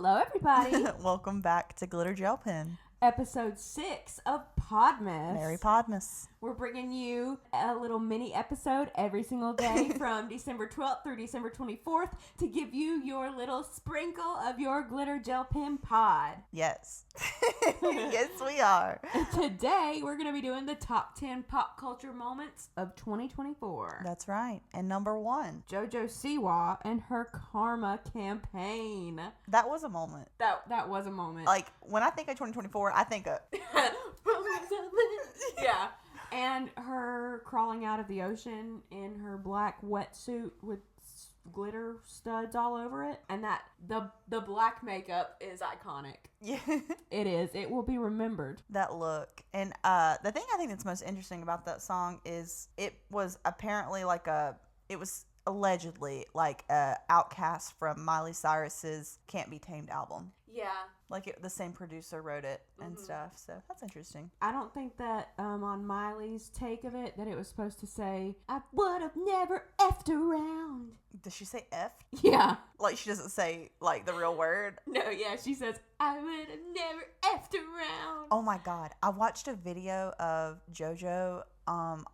Hello, everybody. Welcome back to Glitter Gel Pen. Episode 6 of Podmas. Merry Podmas. We're bringing you a little mini episode every single day from December 12th through December 24th to give you your little sprinkle of your glitter gel pen pod. Yes. Yes, we are. And today, we're going to be doing the top 10 pop culture moments of 2024. That's right. And number 1. JoJo Siwa and her Karma campaign. That was a moment. That was a moment. Like, when I think of 2024, I think of... Yeah. And her crawling out of the ocean in her black wetsuit with glitter studs all over it. And that the black makeup is iconic. Yeah. It is. It will be remembered. That look. And the thing I think that's most interesting about that song is it was apparently it was allegedly like a outcast from Miley Cyrus's Can't Be Tamed album. Yeah. Like the same producer wrote it and stuff. So that's interesting. I don't think that on Miley's take of it that it was supposed to say, I would have never effed around. Does she say F? Yeah. Like she doesn't say like the real word? No, yeah. She says, I would have never effed around. Oh my God. I watched a video of JoJo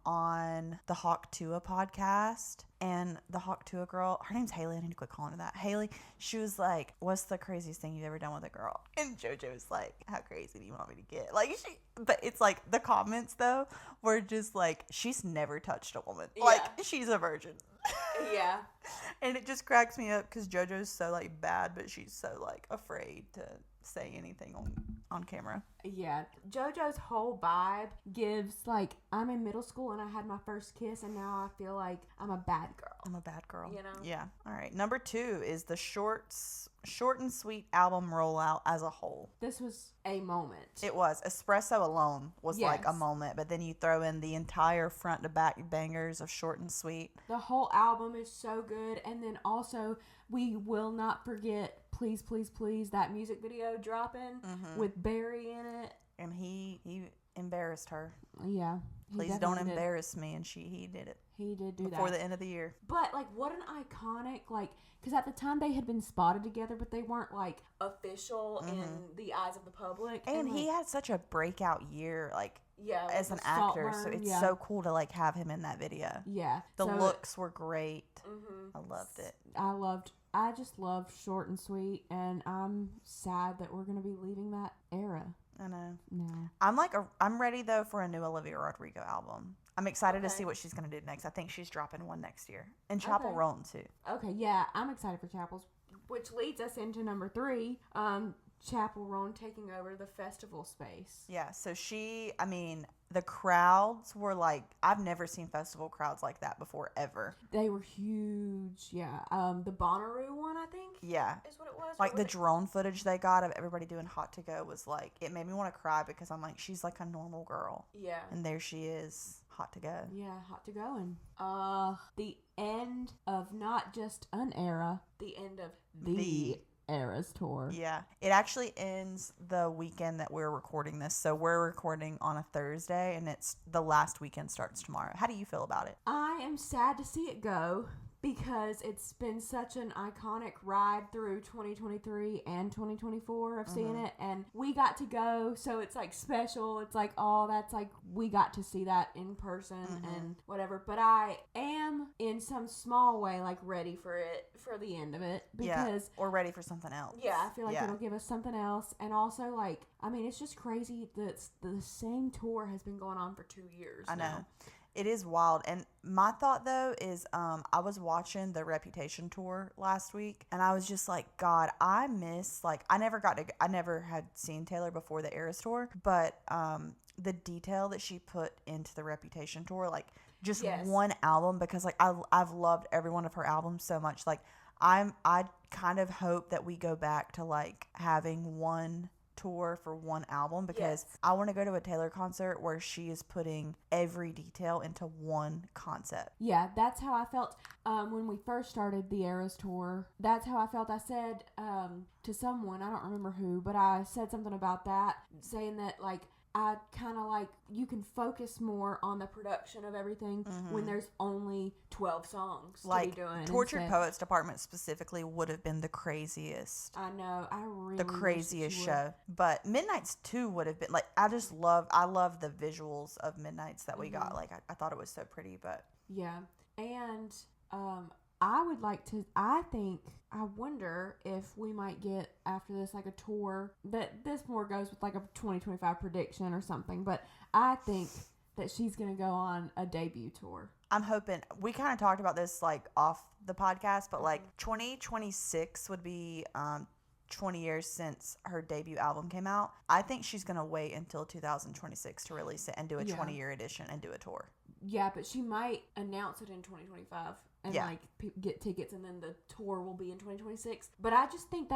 on the Hawk Tua podcast, and the Hawk Tua girl, her name's Haley. I need to quit calling her that. Haley, she was like, what's the craziest thing you've ever done with a girl? And JoJo was like, how crazy do you want me to get? But it's like the comments though were just like, she's never touched a woman. Yeah. Like she's a virgin. Yeah. And it just cracks me up because JoJo's so like bad, but she's so like afraid to say anything on camera. Yeah. JoJo's whole vibe gives like, I'm in middle school and I had my first kiss and now I feel like I'm a bad girl. I'm a bad girl. You know? Yeah. All right. Number 2 is the short and sweet album rollout as a whole. This was a moment. It was. Espresso alone was like a moment, but then you throw in the entire front to back bangers of short and sweet. The whole album is so good. And then also, we will not forget Please, Please, Please, that music video dropping with Barry in it. And he embarrassed her. Yeah. Please don't embarrass me. And he did it. He did do that. Before the end of the year. But, like, what an iconic, like, because at the time they had been spotted together, but they weren't, like, official in the eyes of the public. And he had such a breakout year, like, as an Saltburn, actor. So it's so cool to, like, have him in that video. Yeah. The looks were great. I loved it. I just loved Short and Sweet, and I'm sad that we're going to be leaving that era. I know. No. I'm ready though for a new Olivia Rodrigo album. I'm excited to see what she's going to do next. I think she's dropping one next year. And Chapel Roan too. Okay, yeah, I'm excited for Chapel's, which leads us into number 3, Chapel Roan taking over the festival space. Yeah, so the crowds were like, I've never seen festival crowds like that before, ever. They were huge, yeah. The Bonnaroo one, I think? Yeah. Is what it was? Like, the drone footage they got of everybody doing Hot to Go was like, it made me want to cry because I'm like, she's like a normal girl. Yeah. And there she is, Hot to Go. Yeah, Hot to Go. And the end of not just an era, the end of the Eras tour. Yeah. It actually ends the weekend that we're recording this. So we're recording on a Thursday and it's the last weekend starts tomorrow. How do you feel about it? I am sad to see it go because it's been such an iconic ride through 2023 and 2024 of seeing it, and we got to go, so it's like special. It's like, oh, that's like we got to see that in person and whatever. But I am in some small way like ready for it, for the end of it, because or ready for something else. Yeah, I feel like it'll give us something else. And also, like, I mean, it's just crazy that the same tour has been going on for 2 years. I know. It is wild. And my thought, though, is I was watching the Reputation tour last week, and I was just like, God, I miss, like, I never had seen Taylor before the Eras tour, but the detail that she put into the Reputation tour, like, just one album, because, like, I've loved every one of her albums so much. Like, I kind of hope that we go back to, like, having one tour for one album, because I want to go to a Taylor concert where she is putting every detail into one concept. Yeah, that's how I felt when we first started the Eras tour. That's how I felt. I said to someone, I don't remember who, but I said something about that, saying that, like, I kind of like you can focus more on the production of everything when there's only 12 songs to be doing. Tortured Poets Department specifically would have been the craziest. I know. I really the craziest show. But Midnight's 2 would have been like I love the visuals of Midnight's that we got. Like I thought it was so pretty, but yeah. And I wonder if we might get after this like a tour that this more goes with like a 2025 prediction or something, but I think that she's going to go on a debut tour. I'm hoping, we kind of talked about this like off the podcast, but like 2026 would be 20 years since her debut album came out. I think she's going to wait until 2026 to release it and do a 20-year edition and do a tour. Yeah, but she might announce it in 2025 and like get tickets, and then the tour will be in 2026. But I just think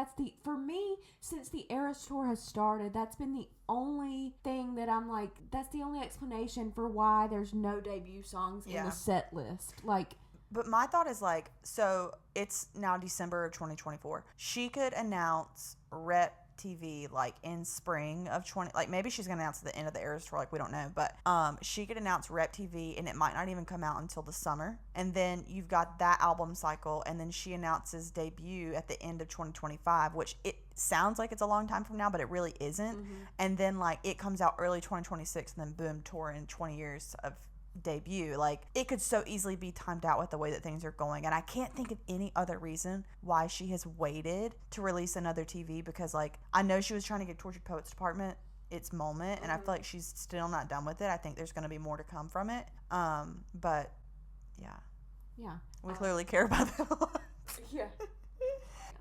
for me, since the Eras tour has started, that's been the only thing that I'm like, that's the only explanation for why there's no debut songs in the set list. Like, but my thought is like, so it's now December of 2024. She could announce Rep TV like in spring of 20, like maybe she's gonna announce at the end of the Eras tour, like we don't know, but she could announce Rep TV and it might not even come out until the summer, and then you've got that album cycle, and then she announces debut at the end of 2025, which it sounds like it's a long time from now, but it really isn't. And then like it comes out early 2026, and then boom, tour in 20 years of debut. Like it could so easily be timed out with the way that things are going, and I can't think of any other reason why she has waited to release another TV, because like I know she was trying to get Tortured Poets Department its moment, and I feel like she's still not done with it. I think there's going to be more to come from it, but yeah we clearly care about that a lot.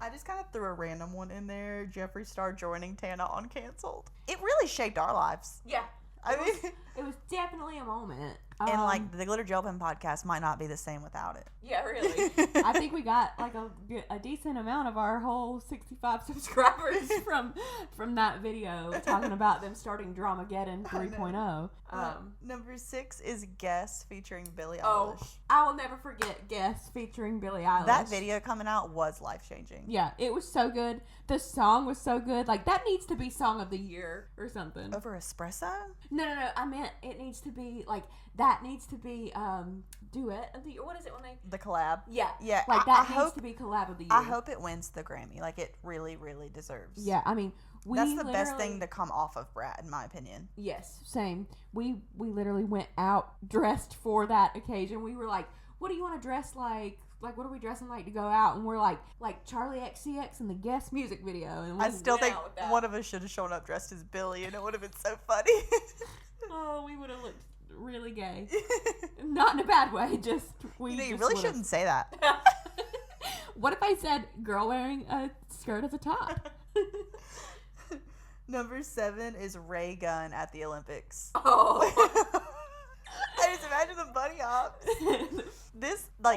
I just kind of threw a random one in there. Jeffree Star joining Tana on Canceled. It really shaped our lives. It was definitely a moment. And like the Glitter Gel Pen podcast might not be the same without it. Yeah, really. I think we got like a decent amount of our whole 65 subscribers from that video talking about them starting Dramageddon 3.0. Number 6 is Guess featuring Billie Eilish. Oh, I will never forget Guess featuring Billie Eilish. That video coming out was life-changing. Yeah, it was so good. The song was so good. Like, that needs to be Song of the Year or something. Over Espresso? No. I meant it needs to be, like, that needs to be Duet of the Year. What is it when they... The collab? Yeah. Yeah. Like, that needs to be Collab of the Year. I hope it wins the Grammy. Like, it really, really deserves. Yeah, I mean... That's the best thing to come off of Brat, in my opinion. Yes, same. We literally went out dressed for that occasion. We were like, what do you want to dress like? Like, what are we dressing like to go out? And we're like Charlie XCX in the Guess music video. And I still think one of us should have shown up dressed as Billy, and it would have been so funny. Oh, we would have looked really gay. Not in a bad way, just... you really shouldn't say that. What if I said girl wearing a skirt at the top? Number 7 is Ray Gunn at the Olympics. Oh. I just imagine the bunny hops.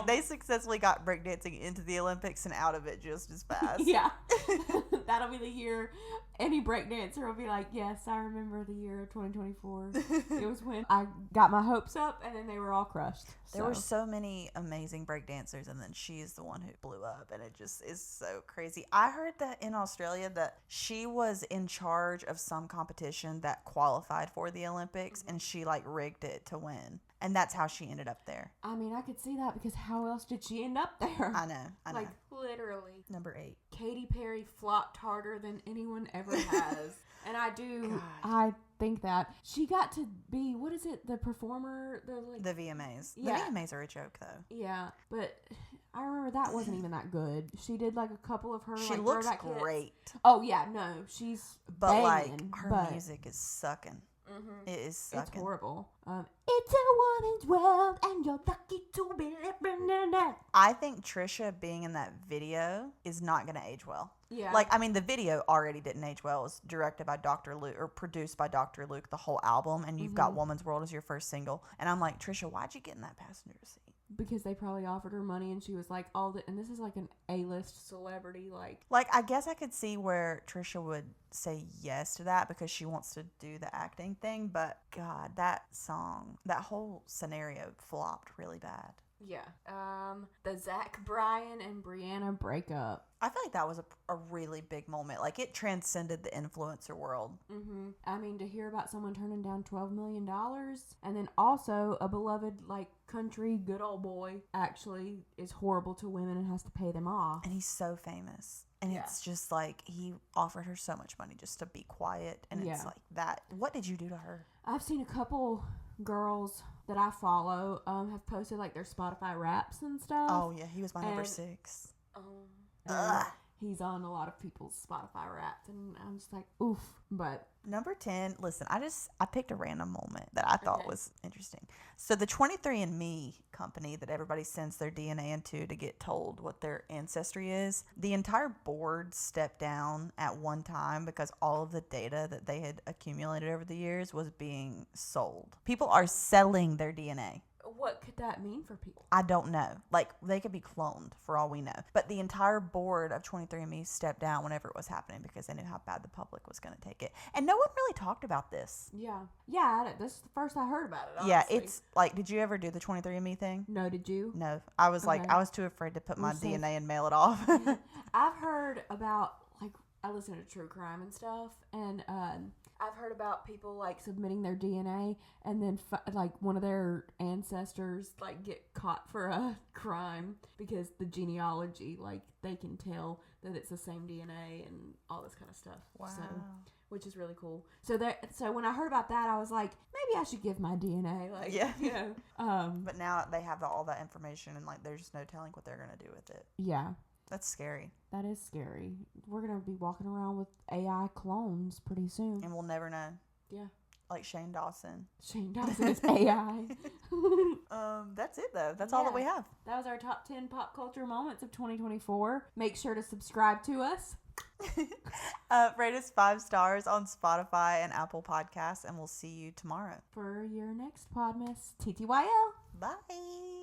They successfully got breakdancing into the Olympics and out of it just as fast. Yeah. That'll be the year any breakdancer will be like, yes, I remember the year of 2024. It was when I got my hopes up and then they were all crushed. There were so many amazing breakdancers, and then she is the one who blew up, and it just is so crazy. I heard that in Australia that she was in charge of some competition that qualified for the Olympics, and she like rigged it to win. And that's how she ended up there. I mean, I could see that, because how else did she end up there? I know. Like, literally. Number 8. Katy Perry flopped harder than anyone ever has. And I think that. She got to be, what is it, the performer? The VMAs. Yeah. The VMAs are a joke, though. Yeah, but I remember that wasn't even that good. She did, like, a couple of her, She looks great. Hits. Oh, yeah, no, she's But, banging, her music is sucking. Mm-hmm. It is sucking. It's horrible. It's a woman's world, and you're lucky to be living in it. I think Trisha being in that video is not going to age well. Yeah. Like, I mean, the video already didn't age well. It was directed by Dr. Luke, or produced by Dr. Luke, the whole album, and you've got Woman's World as your first single. And I'm like, Trisha, why'd you get in that passenger seat? Because they probably offered her money, and she was like, and this is like an A-list celebrity, like, I guess I could see where Trisha would say yes to that because she wants to do the acting thing, but God, that song, that whole scenario flopped really bad. Yeah. The Zach Bryan and Brianna breakup. I feel like that was a really big moment. Like, it transcended the influencer world. Mm-hmm. I mean, to hear about someone turning down $12 million, and then also a beloved, like, country good old boy actually is horrible to women and has to pay them off. And he's so famous. And Yeah. it's just like, he offered her so much money just to be quiet. And it's like that. What did you do to her? I've seen a couple girls that I follow have posted, like, their Spotify raps and stuff. Oh, yeah. He was my number 6. He's on a lot of people's Spotify raps, and I'm just like, oof. But number 10, listen, I picked a random moment that I thought was interesting. So the 23andMe company that everybody sends their DNA into to get told what their ancestry is, the entire board stepped down at one time because all of the data that they had accumulated over the years was being sold. People are selling their DNA. what could that mean for people? I don't know. Like, they could be cloned for all we know. But the entire board of 23andMe stepped down whenever it was happening because they knew how bad the public was going to take it. And no one really talked about this. Yeah, this is the first I heard about it, honestly. Yeah, it's like, did you ever do the 23andMe thing? No, did you? No. I was like, I was too afraid to put my DNA and mail it off. I've heard about, like, I listen to true crime and stuff, and I've heard about people, like, submitting their DNA, and then, like, one of their ancestors, like, get caught for a crime because the genealogy, like, they can tell that it's the same DNA and all this kind of stuff. Wow. So, which is really cool. So when I heard about that, I was like, maybe I should give my DNA, like, you know. But now they have all that information, and, like, there's just no telling what they're going to do with it. Yeah. That's scary. That is scary. We're going to be walking around with AI clones pretty soon. And we'll never know. Yeah. Like Shane Dawson. Shane Dawson is AI. That's it, though. That's all that we have. That was our top 10 pop culture moments of 2024. Make sure to subscribe to us. Rate us 5 stars on Spotify and Apple Podcasts, and we'll see you tomorrow. For your next Podmas. TTYL. Bye.